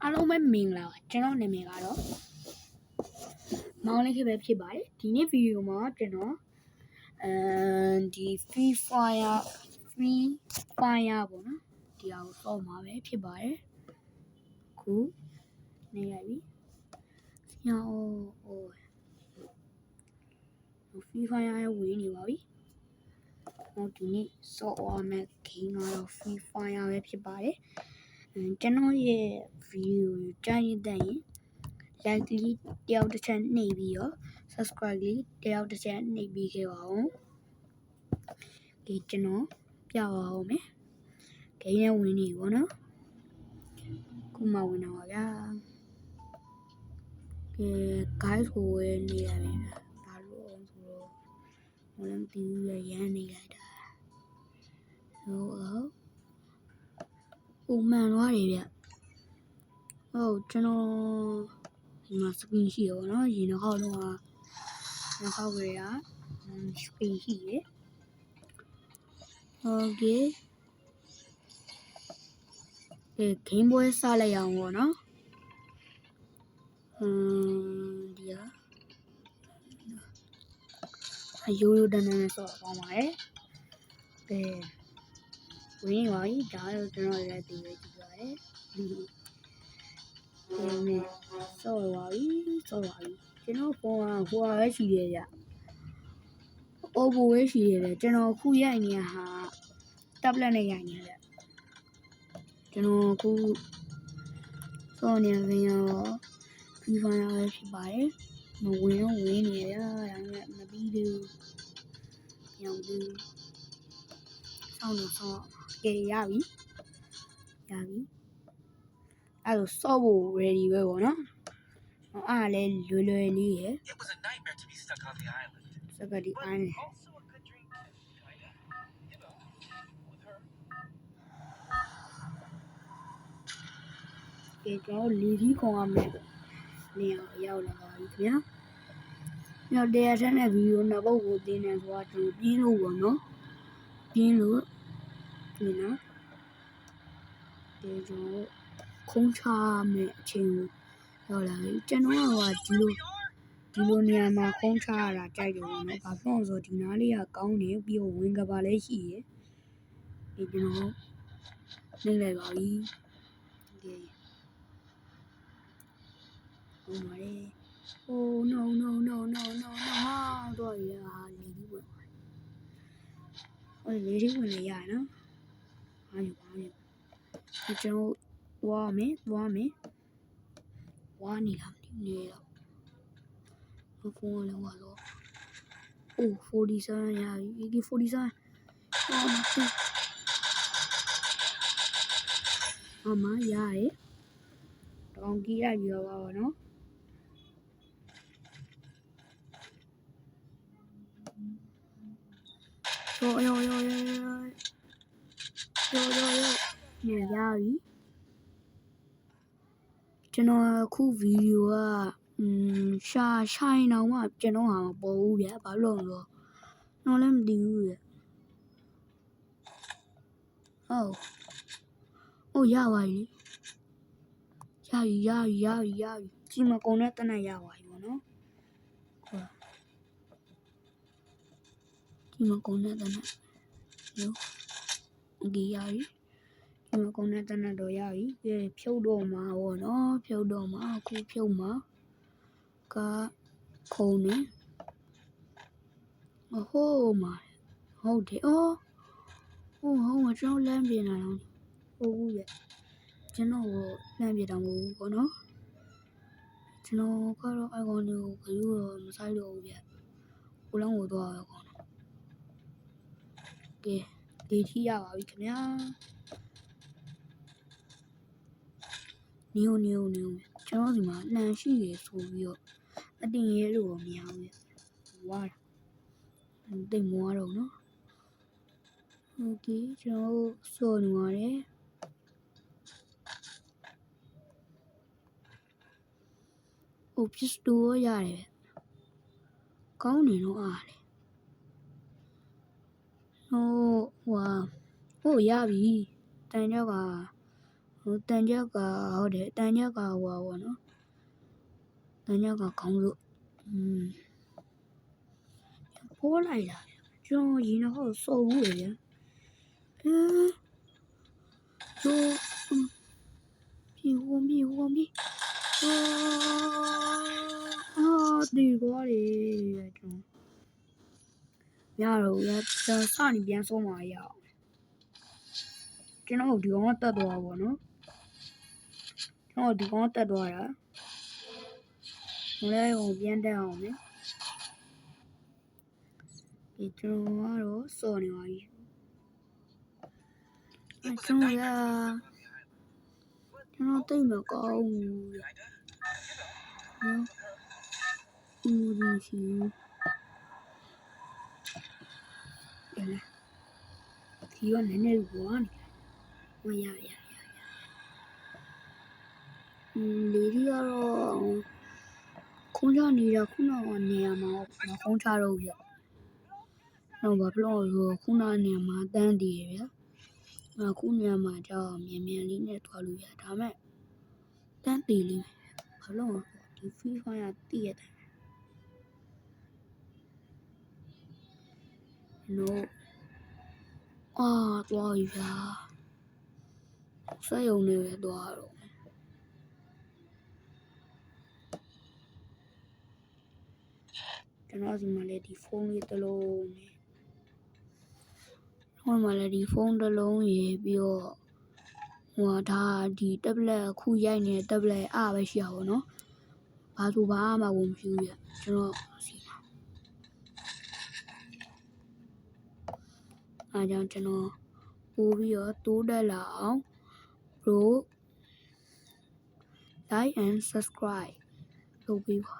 အားလုံးပဲမင်္ဂလာပါကျွန်တော်နာမည်ကတော့မောင်လေးခေပဲဖြစ်ပါတယ်ဒီနေ့ဗီဒီယိုမှာကျွန်တော်ဒီ Free Fire ပေါ့နော်ဒီအောင်တော့မှာပဲဖြစ်ပါတယ်ခုနေရပြီညောFree Fire ရဲ့ဝင်နေပါပြီတော့ဒီနေ့စော့အောင်မဲ့ game ကတော့ Free Fire ပဲဖြစ်ပါတယ်ကျွန်တော်ရဲ့ဗီဒီယိုကြားရတဲ့ရင် like လေးတယောက်တစ်ချက်နှိပ်ပြီးတော့ subscribe လေးတယောက်တစ်ချက်နှိပ်ပြီးခဲ့ပါဦးဒီကျွန်တော်ပြပါဦးမယ်ဂိမ်းနဲ့ဝင်နေပေါ့နော်ခုမှဝင်တော့ပါဗျာguys ကိုဝယ်နေရတယ်ဘာလို့အောင်ဆိုတော့မလန်းတီးရမ်းနေလိုက်တာဟုတ်မှန်သွားတယ်ဗျဟုတ်ကျွန်တော်ဒီမှာ screen ရှိရပါတော့ရေနှောက်တော့နှောက်ရscreen ရှိရဟုတ်ကဲ့game ပွဲစလိုက်အောင်ပေါ့နော်ဒီရိုးတန်းတန်းဆော့ကောင်းပါတယ်ဝင်ပါပြီဒါတော့ကျွန်တော်လည်းသိရကြည့်ပါတယ်ဆော့ပါပြီကျွန်တော်ဖုန်းကဟိုဟာပဲရှိတယ်ဗျOppo ပဲရှိတယ်ကျွန်တော်ခုရိုက်နေဟာ tablet နဲ့ရိုက်နေတယ်ကျွန်တော်ခုဆော့နေရင်ရော Free Fire ပဲဖြစ်ပါတယ်မဝင်တော့ဝင်နေရဒါပေမဲ့မပြီးသေးဘူးညောင်ဘူးဆောင်းတော့ဆော့ရပြီအဲ့လိုဆော့ဖို့ ready ပဲပေါ့နော်အားလည်းလွယ်လေးရယ်စကဒီအိုင်းကျွန်တော်လီဒီခေါ်ရမယ်နေရာရောက်လာပါပြီခင်ဗျာညတရားထက်တဲ့ဗီဒီယိုနောက်ပုတ်ကိုတင်နေဆိုတာကျွန်တော်ပြင်းလို့ပေါ့နော်ဒီနော်ဒီကျွန်တော်ခုံးချမဲ့အချိန်ကိုရောက်လာပြီကျွန်တော်ကဒီလိုနေရာမှာခုံးချရတာကြိုက်တယ်ပေါ့နော်ဘာဖြစ်လို့ဆိုဒီနားလေးကကောင်းတယ်ပြီးတော့ဝင်ကပါလည်းရှိရယ်ဒီကျွန်တော်နှိမ့်လိုက်ပါပြီဟုတ်ပါတယ် Oh no တော့ရလေဒီဝင်လေဒီဝင်လေရနော်ဘာလို့ကျွန်တော်ဝါမယ်ဝါနေလားနေတော့ဖုန်းလည်းဝါတော့47ရပြီဒီ47မရတယ်တောင်ကြီးလိုက်ပြီးတော့ပါတော့နော်ရောနေရပြီကျွန်တော်ခုဗီဒီယိုကရှိုင်းတော့မှကျွန်တော်ဟာမပေါ်ဘူးဗျာဘာလို့လဲတော့လည်းမသိဘူးဗျဟုတ်ရပါပြီကြီးမကုန်တဲ့တနက်ရပါပြီပေါ့နော်ကြီးမကုန်တဲ့တနက်ဒီရပြီကြီးမကုန်တဲ့တနက်တော့ရပြီဖြုတ်တော့မှာပေါ့နော်အခုဖြုတ်မှာကခုံနေဟုတ်မှာဟုတ်တယ်ဟုတ်ကျွန်တော်လမ်းပြင်လာတော့ဟုတ်ဘူးရဲ့ကျွန်တော်လမ်းပြင်တော့မဟုတ်ဘူးပေါ့နော်ကျွန်တော်ကတော့အကောင်တွေကိုခရီးတော့မဆိုင်တော့ဘူးဗျကိုလောင်းကိုတော့ရကောင်ဒီထီရပါပြီခင်ဗျာနေကျွန်တော်ဒီမှာလှန်ရှိရဆိုပြီးတော့အတင်ရဲလို့မရဘူးဗျဝါတိတ်မွားတော့နော်ဟုတ်ကဲ့ကျွန်တော်စောနေပါတယ်ပစ္စတိုရတယ်ကောင်းနေတော့အားလေဟုတ်ရပြီတန်ကြောက်က တန်ချက်ကဟုတ်တယ်တန်ချက်ကဟိုပါဘောနော်တန်ချက်ကခေါင်းလို့ဖိုးလိုက်တာကျွန်တော်ရင်တော့စော်ဘူးလေကျိုးပြေဒီကွာလေကျွန်တော်ရတော့ရစနေပြန်ဆုံးมาရအောင်ကျွန်တော်ဒီကောင်တက်သွားပါနော်ကျွန်တော်ဒီကောင်တက်သွားတာဘယ်ကောင်ပြန်တက်အောင်လဲဒီကျွန်တော်ကတော့စော်နေပါပြီကျွန်တော်တိတ်မကောင်းဘူးဦးရှိဒီကနည်းနည်းဝါနေမရလေဒီကတော့ခုံးချနေတာခုနကနေရာမှာမခုံးချတော့ဘူးတော့ဘာဖြစ်လို့ခုနနေရာမှာတန်းတည်ရဗျခုနေရာမှာကြောက်မြန်လေးနဲ့သွားလို့ရဒါမဲ့တန်းတည်လေးဘာလို့ဒီ free fire တည်ရတယ်နော်သွားပြီဗျာစက်ရုံနဲ့ပဲသွားတော့ကျွန်တော်ဒီမှာလေဒီဖုန်းလေးတစ်လုံးနဲ့ဟိုမှာလေဒီဖုန်းတစ်လုံးရပြီးတော့ဟိုဒါဒီ tablet အခုရိုက်နေတဲ့ tablet အားပဲရှိရပါတော့ဘာဆိုဘာမှမရှိဘူးပြကျွန်တော်စီမှာအားကြောင့်ကျွန်တော်ပို့ပြီးတော့တိုးတက်လာအောင် bro like and subscribe လုပ်ပေးပါ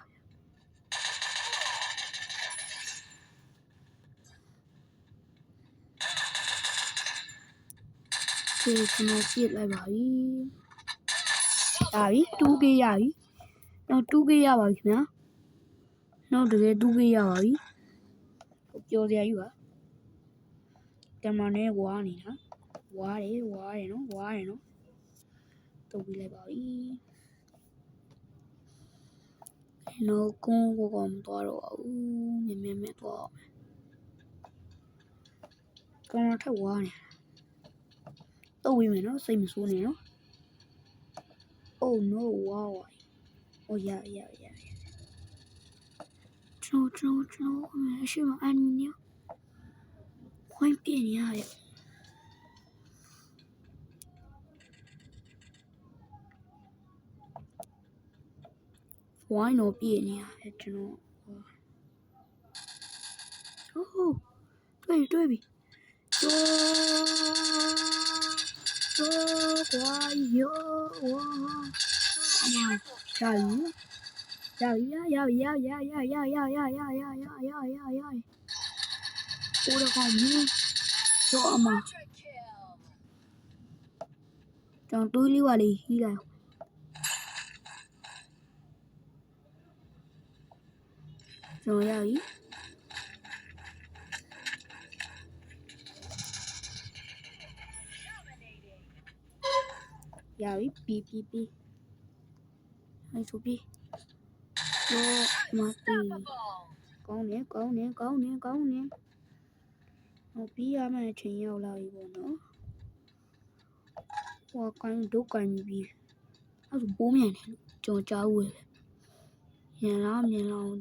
ကျွန်တော်ပြစ်လိုက်ပါပြီ2K ရပြီတော့ 2K ရပါပြီခင်ဗျာတော့တကယ် 2K ရပါပြီပျော်စရာကြီးပါကင်မရာနဲ့ဝါနေတာဝါတယ်နော်တုတ်ပြီးလိုက်ပါပြီနော်ကုန်းကိုမသွားတော့ဘူးမြဲသွားကင်မရာထက်ဝါနေတုတ်ပြီးမယ်နော်စိတ်မဆိုးနဲ့နော် Oh no wow ရကျွန်တော်အရှိမအန်နီခွင့်ပြနေရတယ်ဝိုင်းတော့ပြနေရတယ်ကျွန်တော်တွေ့ပြီကွာယောဝါအမရှာယူရโอ้的ကောင်မင်းတော့အမကျွန်တော်တွေးလေးပါလေဟီးလိုက်ကျွန်တော်ရပြီပြီအဲ့ဆိုပြီတော့မတီကောင်းနေဟောပြီးရမယ့်အချိန်ရောက်လာပြီပေါ့နော်ဟောကိုင်းဒုတ်ကိုင်းပြီးအဲ့ဆိုပိုးမြန်တယ်ကျွန်တော်ကြားဦးရမြန်လား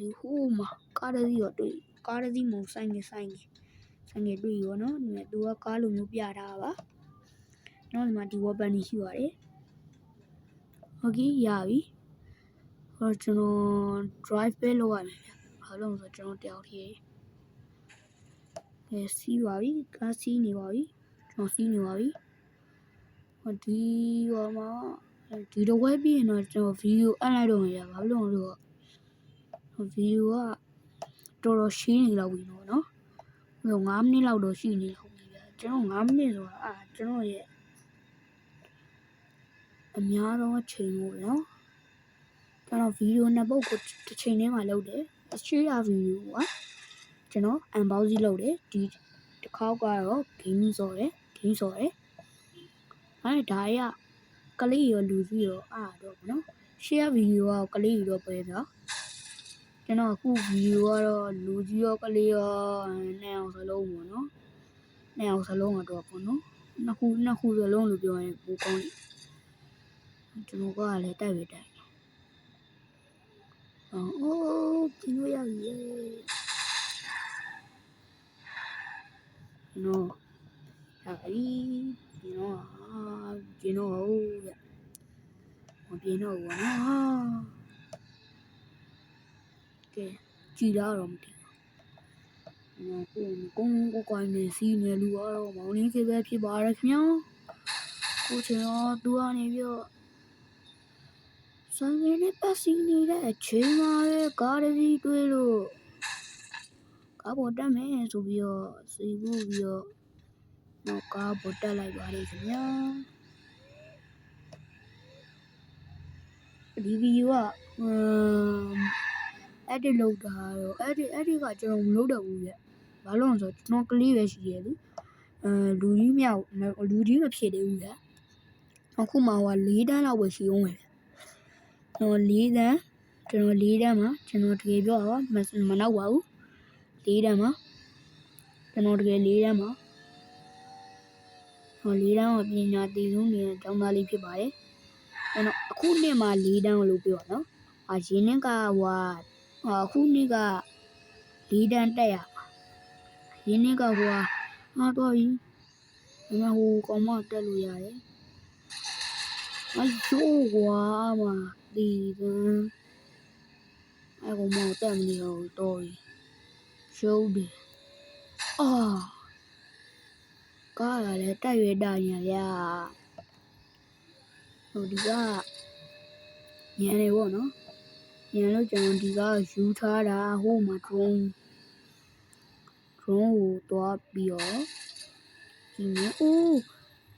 ဒီဟိုးမှာကားတစ်စီးတော့တွေ့ကားတစ်စီးမဟုတ်ဆိုင်ငယ်တွေ့ရောနော်ဒီမှာသူကကားလိုမျိုးပြထားပါနော်ဒီမှာဒီဝက်ပန်ကြီးရှိပါတယ်โอเคရပြီဟောကျွန်တော် drive ပဲလုပ်ရမယ်ဗျဘာလို့လဲဆိုတော့ကျွန်တော်တယောက်တည်းစီးပါပြီကားစီးနေပါပြီကျွန်တော်စီးနေပါပြီဟောဒီဟောမှာဒီတော့ဝဲပြီးရင်တော့ကျွန်တော်ဗီဒီယိုအပ်လိုက်တော့ရဘာလို့လဲဆိုတော့ဗီဒီယိုကတော်တော်ရှင်းနေလောက်ပြီနော်9မိနစ်လောက်တော့ရှိနေလောက်ပြီဗျကျွန်တော်9မိနစ်ဆိုတာကျွန်တော်ရဲ့အများဆုံးအချိန်လို့နော်ကျွန်တော်ဗီဒီယိုနှစ်ပုတ်ကိုတစ်ချိန်ထဲမှာလုပ်တယ်အရှိရဗီဒီယိုကကျွန်တော် unboxing လုပ်တယ်ဒီတစ်ခေါက်ကတော့ game ဆော်တယ်အဲ့ဒါရ ကလေးရောလူကြီးရောအားတော့ဗောနော်ရှေ့ကဗီဒီယိုကကလေးရောပဲဗျာကျွန်တော်အခုဗီဒီယိုကတော့လူကြီးရောကလေးရောနှစ်အောင်စလုံးဗောနော်နှစ်အောင်စလုံးတော့ဗောနော်နှစ်ခုစလုံးလို့ပြောရင်ပိုကောင်းတယ်ကျွန်တော်ကလည်းတိုက်ပဲတိုက်အိုးပြင်းလို့ရပြီနော်အဲ့ဒီပြင်းတော့ဟုတ်ကဲ့မပြင်းတော့ဘူးနော်ကဲကြည်လာတော့မသိဘူးကိုကိုနေစီနေလူကတော့မောင်လေးကြီးပဲဖြစ်ပါရခင်ဗျာကိုချင်တော့သူကနေပြီးတော့ဆိုင်ငယ်နဲ့ပတ်စီနေတဲ့အချိန်မှာပဲကားတစ်စီးတွေ့လို့ကားပေါ်တက်မယ်ဆိုပြီးတော့စီဘူးပြီးတော့နောက်ကားပေါ်တက်လိုက်ပါလေခင်ဗျာဒီဗီဒီယိုကအဲ့ဒီလောက်တာတော့အဲ့ဒီကကျွန်တော်မလုပ်တော့ဘူးဗျဘာလို့လဲဆိုတော့ကျွန်တော်ကလေးပဲရှိရလေလူကြီးမြောက်လူကြီးမဖြစ်သေးဘူးဗျအခုမှဟို4တန်းလောက်ပဲရှိအောင်ပဲကျွန်တော်4တန်းမှာကျွန်တော်တကယ်ပြောတော့မနောက်ပါဘူး4တန်းမှာကျွန်တော်တကယ်4တန်းမှာဟို4တန်းမှာပညာတည်ဆုံးနေတဲ့ကျောင်းသားလေးဖြစ်ပါတယ်ကျွန်တော်အခုနှစ်မှာ4တန်းလို့ပြောတော့ရင်းနှင်းကအခုနှစ်က4တန်းတက်ရမှာရင်းနှင်းကတော့ပြီဒါမှဟိုကောင်မတက်လို့ရတယ်အချိုးကွာမဒီအဲ့ကောင်မတက်မနေတော့ရှုံးတယ်ကားရလဲတိုက်ရွေးတာညာဗျာဟိုဒီကညံနေပေါ့နော်ညံလို့ကျွန်တော်ဒီကယူထားတာဟိုမှာ drone ကိုတော့ပြီးတော့ဒီနေ့အိုး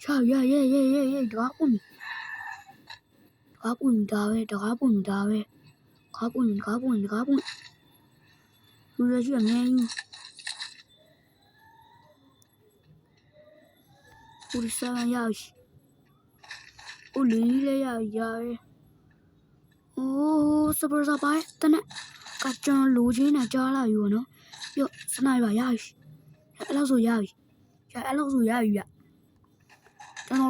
ချာရတကားပွင့်ဒါပဲလူရရှိအမြဲဦးဆန်းရရှိဦးလေးလည်းရအိုးစပရစပိုင်းတနက်ကကျွန်တော်လိုချင်တာကြားလာပြီပေါ့နော်ပြောစနိုက်ပါရရှိအဲ့လောက်ဆိုရပြီဗျကျွန်တော်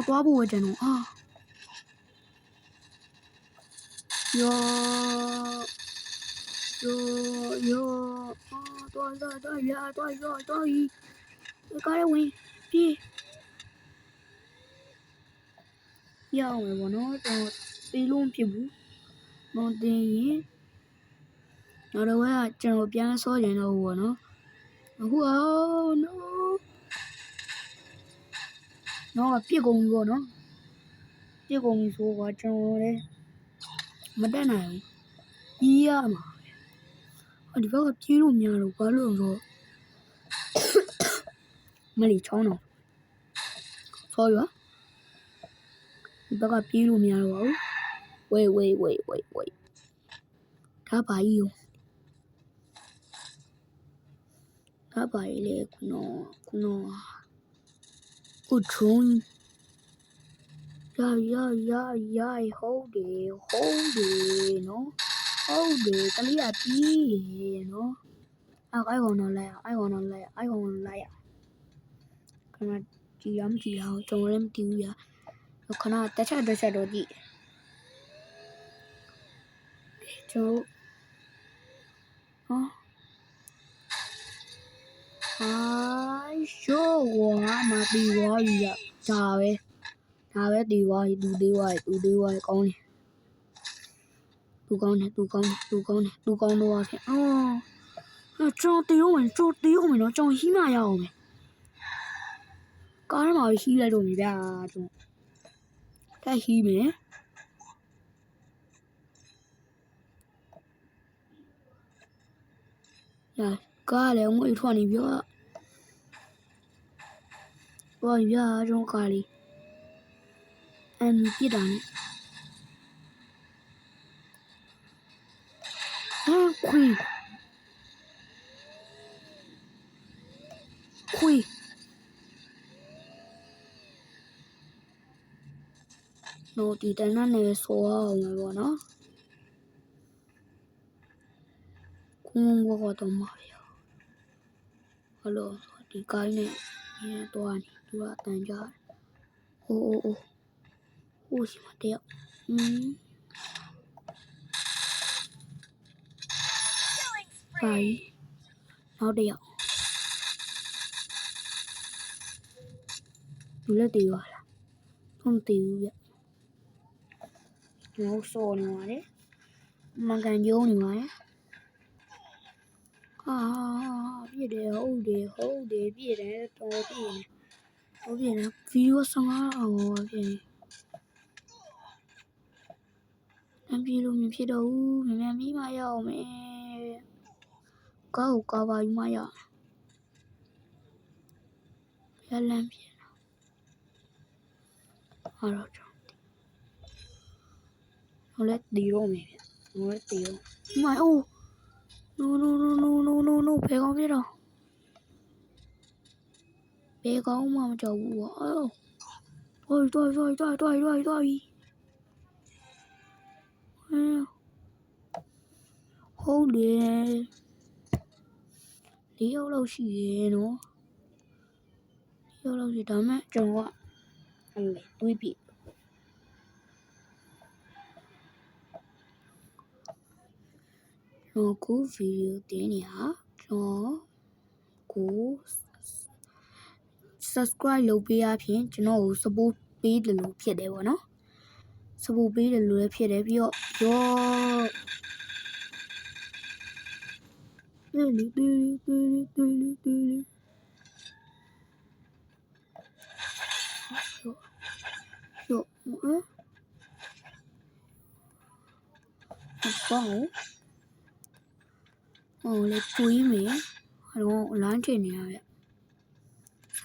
သွားဖို့ပဲကျွန်တော်ယောသွားကားဝင်ပြေးရအောင်ပဲပေါ့နော်ကျွန်တော်ပေးလို့မဖြစ်ဘူးမတင်ရင်နောက်တော့ကကျွန်တော်ပြန်ဆောကျင်တော့ဘောနော်အခုနော်ပြစ်ကုန်ပြီပေါ့နော်ပြစ်ကုန်ပြီဆိုတော့ကျွန်တော်လည်းမတက်နိုင်ဘူးကြီးရမှာဒီဘက်ကပြေးလို့များလို့ဘာလို့ဆိုမလီချောင်းတော့ဆောရဒီဘက်ကပြေးလို့များတော့ဘူးဝေးဒါပါကြီးရောဒါပါကြီးလေခုနော်ကိုထုံးရဟုတ်တယ်နော်ဟုတ်တယ်ကလေးကပြီးနော်အဲ့ကောင်တော့လိုက်ခဏကြည့်အောင်ကျွန်တော်လည်းမသိဘူးဗျာခဏတက်ချက်တော့ကြည့်ကျွန်တော်ရှိုးဝါမပြီးသွားပြီဗျဒါပဲဒီဝါသူသေးဝါကောင်းတယ်သူကောင်းတော့ဆင်ကျွန်တော်တေးအောင်မယ်နော်ကျွန်တော်ဟီးမရအောင်မယ်ကားထဲမှာဟီးလိုက်တော့ပြီဗျာကျွန်တော်တက်ဟီးမယ်ကားလည်းငွေထွက်နေပြီဗျာကျွန်တော်ကားလေးပြစ်တာနဲ့ခွေ တော့ဒီတန်းနဲ့ဆောအောင်ပဲပေါ့နော်ခုံကတော့မှာဗျာဟလိုဒီကိုင်းနဲ့ဒီတော့နေသူကအတန်ကြတယ်အိုးဟိုရှိမတယောက်ပါရီနောက်တယောက်လူလက်တည်ပါလားမတည်ဘူးဗျကျွန်တော်စောနေပါတယ်မကန်ကျုံးနေပါတယ်ပြည့်တယ်ဟုတ်တယ်ပြည့်တယ်တော်ပြည့်နေဗီဒီယို15အောင်ပြည့်နေပြေလို့မဖြစ်တော့ဘူးမြန်ပြီးမှရအောင်မယ်ကာပါယူမှရရလမ်းပြေတော့ဟိုလက်ဒီရောမယ်ဟိုလက်ဒီရောမိုင်အိုး no ဘယ်ကောင်းပြတော့ဘယ်ကောင်းမှမကြောက်ဘူးပေါ့အော်တွိုက်ဟုတ်တယ်4ယောက်လောက်ရှိရဲ့နော်4ယောက်လောက်ရှိဒါမှကျွန်တော်ကတွေးပြကိုဗီဒီယိုတင်နေတာကျွန်တော်ကို subscribe လုပ်ပေးရဖြင့်ကျွန်တော်ကို support ပေးတယ်လို့ဖြစ်တယ်ပေါ့နော် support ပေးတယ်လို့လည်းဖြစ်တယ်ပြီးတော့လေတွေးမယ်တော့လမ်းထင်နေရဗျ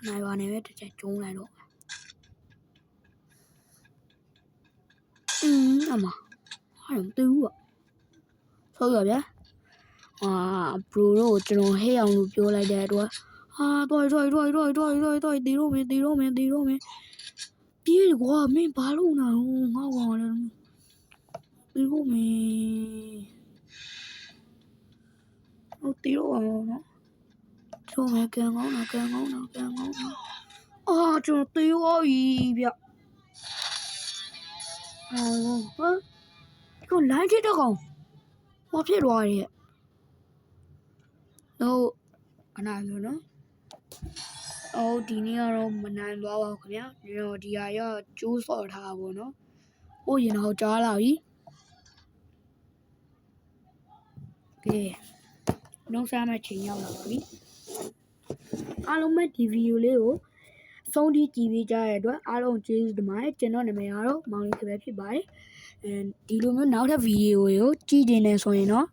နိုင်ပါနဲ့ပဲတစ်ချက်ကျုံးလိုက်တော့အမအဲ့တူอ่ะဟုတ်ရဗျာဘရိုတို့ကျွန်တော်ဟဲ့အောင်လို့ပြောလိုက်တဲ့အတွက်တွိုက်တီတော့မယ်ပြေးကွာမင်းဘာလို့နာငေါ့ကောင်လည်းပြေးလို့မင်းဟုတ်တီတော့အောင်နော်ကျော်မယ်ကန်ကောင်းတာကျွန်တော်တေးရောပြီဗျဒီလိုင်းထစ်တော့ကောင်ဘာဖြစ်သွားရဲ့တော့ခဏပြောနော်ဒီနေ့ကတော့မနိုင်သွားပါဘူးခင်ဗျာကျွန်တော်ဒီဟာရကျိုးစော်ထားပါဘောနော်ဟိုရင်တော့ကြားလာပြီကဲနှုတ်ဆက်မဲ့ချိန်ရောက်လာပါပြီအားလုံးပဲဒီဗီဒီယိုလေးကိုဆုံးထိကြည့်ပေးကြတဲ့အတွက်အားလုံးကျေးဇူးတင်ပါတယ်ကျွန်တော်နာမည်ကတော့မောင်လေးခပဲဖြစ်ပါတယ်ဒီလိုမျိုးနောက်ထပ်ဗီဒီယိုကိုကြည့်တင်နေဆိုရင်တော့